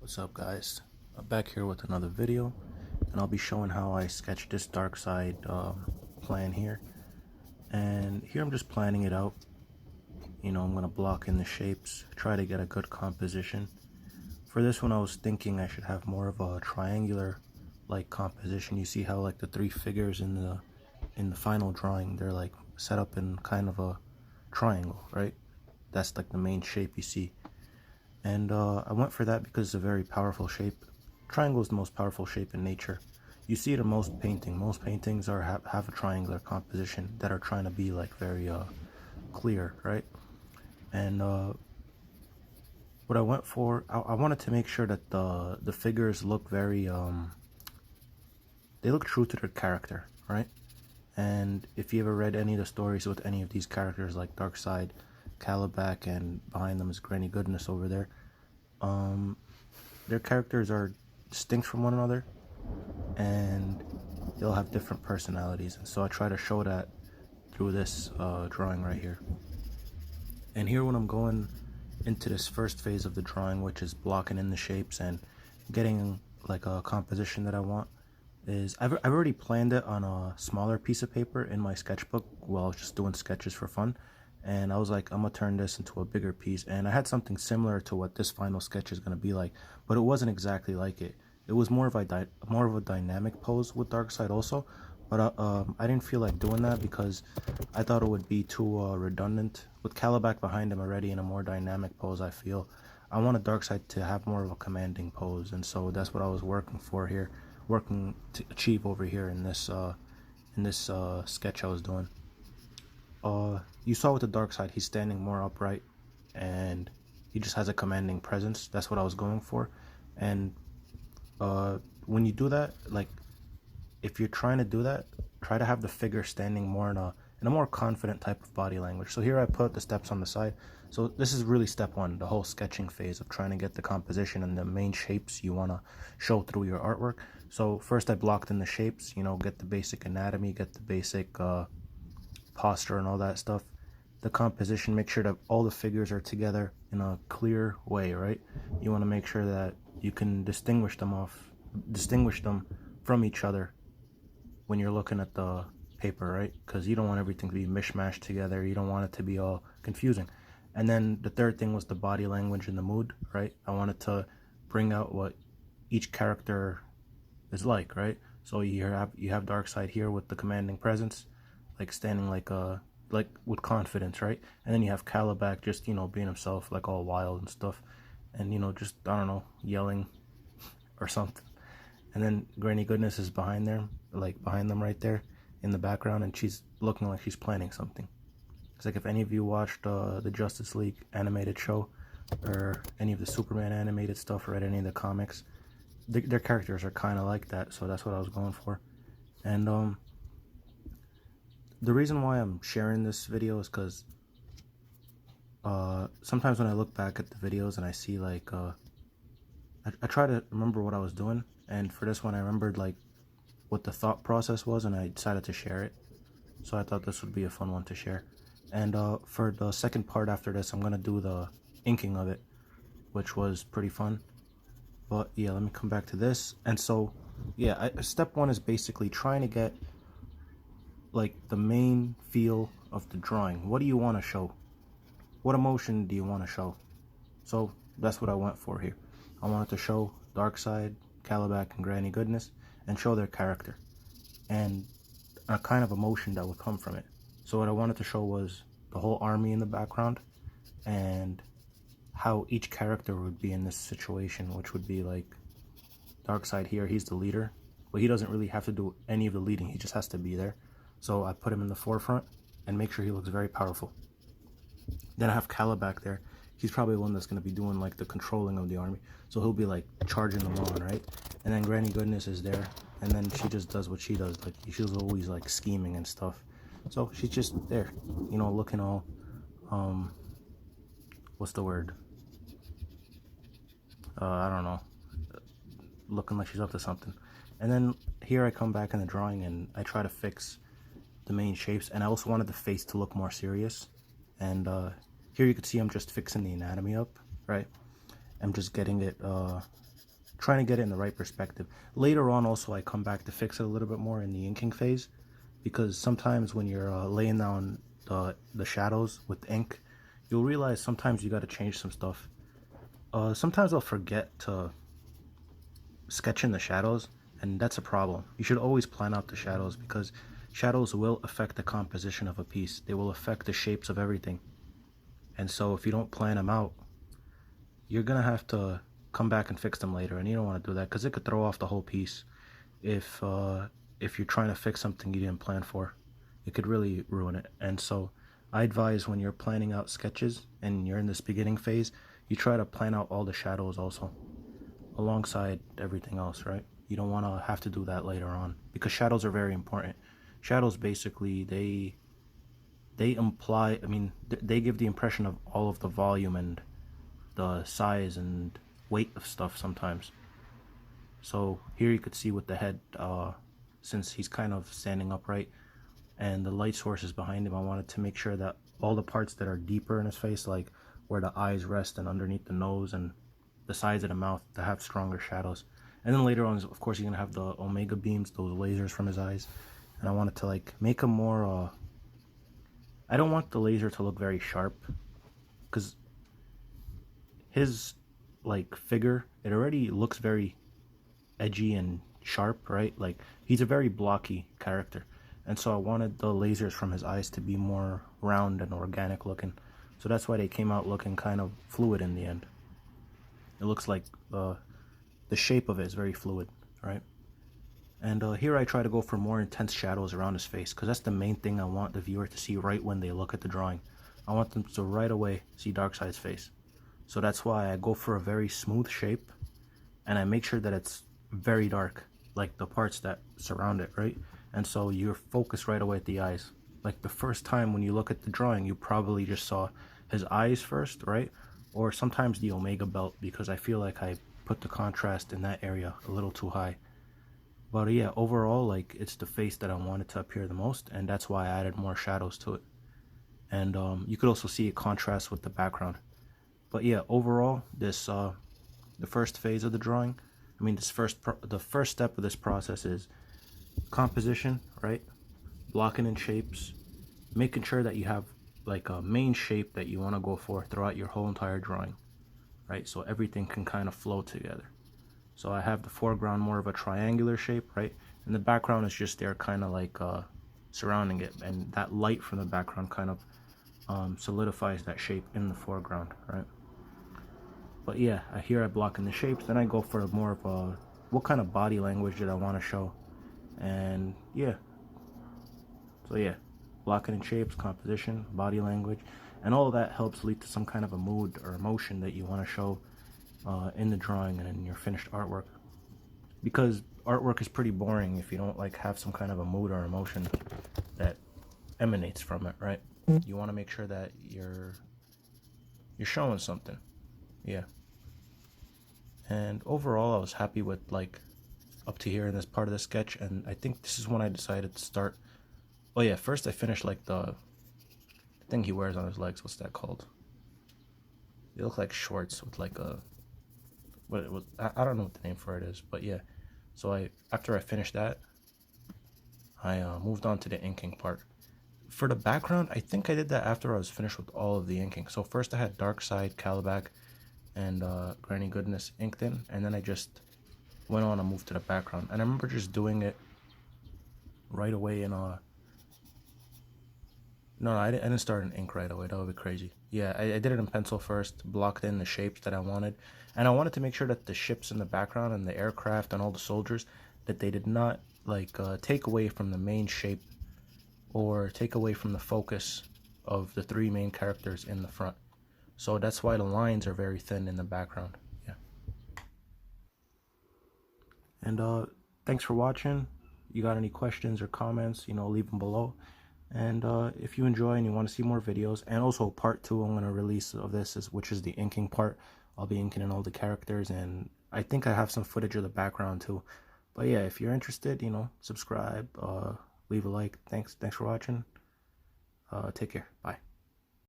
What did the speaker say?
What's up, guys? I'm back here with another video, and I'll be showing how I sketched this DARKSEID plan here. And here I'm just planning it out. I'm gonna block in the shapes, try to get a good composition. For this one, I was thinking I should have more of a triangular like composition. You see how like the three figures in the final drawing, they're like set up in kind of a triangle, right? That's like the main shape you see. And I went for that because it's a very powerful shape. Triangle is the most powerful shape in nature. You see it in most paintings. Most paintings have a triangular composition that are trying to be like very clear, right? And what I went for, I wanted to make sure that the figures look very they look true to their character, right? And if you ever read any of the stories with any of these characters like DARKSEID, Calabac, and behind them is Granny Goodness over there, their characters are distinct from one another and they'll have different personalities, and so I try to show that through this drawing right here. And here when I'm going into this first phase of the drawing, which is blocking in the shapes and getting like a composition that I want, is I've already planned it on a smaller piece of paper in my sketchbook while I was just doing sketches for fun. And I was like, I'm gonna turn this into a bigger piece, and I had something similar to what this final sketch is gonna be like, but it wasn't exactly like it. It was more of a dynamic pose with DARKSEID also, but I didn't feel like doing that because I thought it would be too redundant. With Calabac behind him already in a more dynamic pose, I feel I wanted DARKSEID to have more of a commanding pose, and so that's what I was working for here, working to achieve over here in this sketch I was doing. You saw with the DARKSEID, he's standing more upright and he just has a commanding presence. That's what I was going for. And when you do that, like if you're trying to do that, try to have the figure standing more in a more confident type of body language. So here I put the steps on the side. So this is really step one, the whole sketching phase of trying to get the composition and the main shapes you want to show through your artwork. So first I blocked in the shapes, get the basic anatomy, get the basic posture and all that stuff. The composition, make sure that all the figures are together in a clear way, right? You want to make sure that you can distinguish them from each other when you're looking at the paper, right? Because you don't want everything to be mishmashed together. You don't want it to be all confusing. And then the third thing was the body language and the mood, right? I wanted to bring out what each character is like, right? So you have DARKSEID here with the commanding presence, like standing like with confidence, right? And then you have Calabac just being himself, like all wild and stuff, and just, I don't know, yelling or something. And then Granny Goodness is behind them right there in the background, and she's looking like she's planning something. It's like if any of you watched the Justice League animated show or any of the Superman animated stuff or read any of the comics, their characters are kind of like that. So that's what I was going for. And the reason why I'm sharing this video is because sometimes when I look back at the videos and I see like I try to remember what I was doing, and for this one I remembered like what the thought process was, and I decided to share it. So I thought this would be a fun one to share. And for the second part after this, I'm gonna do the inking of it, which was pretty fun. But yeah, let me come back to this. And so yeah, step one is basically trying to get like the main feel of the drawing. What do you want to show? What emotion do you want to show? So that's what I went for here. I wanted to show DARKSEID, Calabac, and Granny Goodness, and show their character and a kind of emotion that would come from it. So what I wanted to show was the whole army in the background and how each character would be in this situation, which would be like DARKSEID here, he's the leader, but he doesn't really have to do any of the leading, he just has to be there. So I put him in the forefront and make sure he looks very powerful. Then I have Calabac there. He's probably the one that's going to be doing like the controlling of the army. So he'll be like charging them on, right? And then Granny Goodness is there. And then she just does what she does. Like she's always like scheming and stuff. So she's just there, looking all, what's the word? I don't know. Looking like she's up to something. And then here I come back in the drawing and I try to fix the main shapes, and I also wanted the face to look more serious. And here you can see I'm just fixing the anatomy up, right? I'm just getting it trying to get it in the right perspective. Later on also I come back to fix it a little bit more in the inking phase, because sometimes when you're laying down the shadows with ink, you'll realize sometimes you got to change some stuff. Sometimes I'll forget to sketch in the shadows, and that's a problem. You should always plan out the shadows, because shadows will affect the composition of a piece. They will affect the shapes of everything. And so if you don't plan them out, you're gonna have to come back and fix them later, and you don't want to do that because it could throw off the whole piece. If you're trying to fix something you didn't plan for, it could really ruin it. And so I advise, when you're planning out sketches and you're in this beginning phase, you try to plan out all the shadows also alongside everything else, right? You don't want to have to do that later on, because shadows are very important. Shadows basically, they imply, I mean, they give the impression of all of the volume and the size and weight of stuff sometimes. So here you could see with the head, since he's kind of standing upright and the light source is behind him, I wanted to make sure that all the parts that are deeper in his face, like where the eyes rest and underneath the nose and the sides of the mouth, to have stronger shadows. And then later on, of course, you're gonna have the omega beams, those lasers from his eyes, and I wanted to like make him more I don't want the laser to look very sharp, because his like figure, it already looks very edgy and sharp, right? Like he's a very blocky character, and so I wanted the lasers from his eyes to be more round and organic looking. So that's why they came out looking kind of fluid in the end. It looks like the shape of it is very fluid, right? And here I try to go for more intense shadows around his face, because that's the main thing I want the viewer to see right when they look at the drawing. I want them to right away see Darkseid's face. So that's why I go for a very smooth shape, and I make sure that it's very dark, like the parts that surround it, right? And so you're focused right away at the eyes. Like the first time when you look at the drawing, you probably just saw his eyes first, right? Or sometimes the omega belt, because I feel like I put the contrast in that area a little too high. But yeah, overall, like, it's the face that I wanted to appear the most, and that's why I added more shadows to it. And you could also see a contrast with the background. But yeah, overall, this the first phase of the drawing, I mean, the first step of this process is composition, right? Blocking in shapes, making sure that you have like a main shape that you want to go for throughout your whole entire drawing, right? So everything can kind of flow together. So I have the foreground more of a triangular shape, right? And the background is just there kind of like surrounding it. And that light from the background kind of solidifies that shape in the foreground, right? But yeah, here I block in the shapes. Then I go for more of a, what kind of body language did I want to show? And yeah. So yeah, blocking in shapes, composition, body language. And all of that helps lead to some kind of a mood or emotion that you want to show in the drawing and in your finished artwork, because artwork is pretty boring if you don't like have some kind of a mood or emotion that emanates from it, right? You want to make sure that you're showing something. Yeah. And overall, I was happy with like up to here in this part of the sketch, and I think this is when I decided to start. Oh yeah, first I finished like the thing he wears on his legs. What's that called? They look like shorts with like a, what it was, I don't know what the name for it is, but yeah. So after I finished that, I moved on to the inking part. For the background, I think I did that after I was finished with all of the inking. So first I had DARKSEID, Calabac, and Granny Goodness inked in, and then I just went on and moved to the background. And I remember just doing it right away in no, I didn't start in ink right away. That would be crazy. Yeah, I did it in pencil first, blocked in the shapes that I wanted. And I wanted to make sure that the ships in the background and the aircraft and all the soldiers, that they did not like take away from the main shape or take away from the focus of the three main characters in the front. So that's why the lines are very thin in the background. Yeah. And thanks for watching. You got any questions or comments, leave them below. And if you enjoy and you want to see more videos, and also part 2 I'm going to release of this, which is the inking part. I'll be inking in all the characters, and I think I have some footage of the background too. But yeah, if you're interested, subscribe, leave a like. Thanks for watching. Take care. Bye.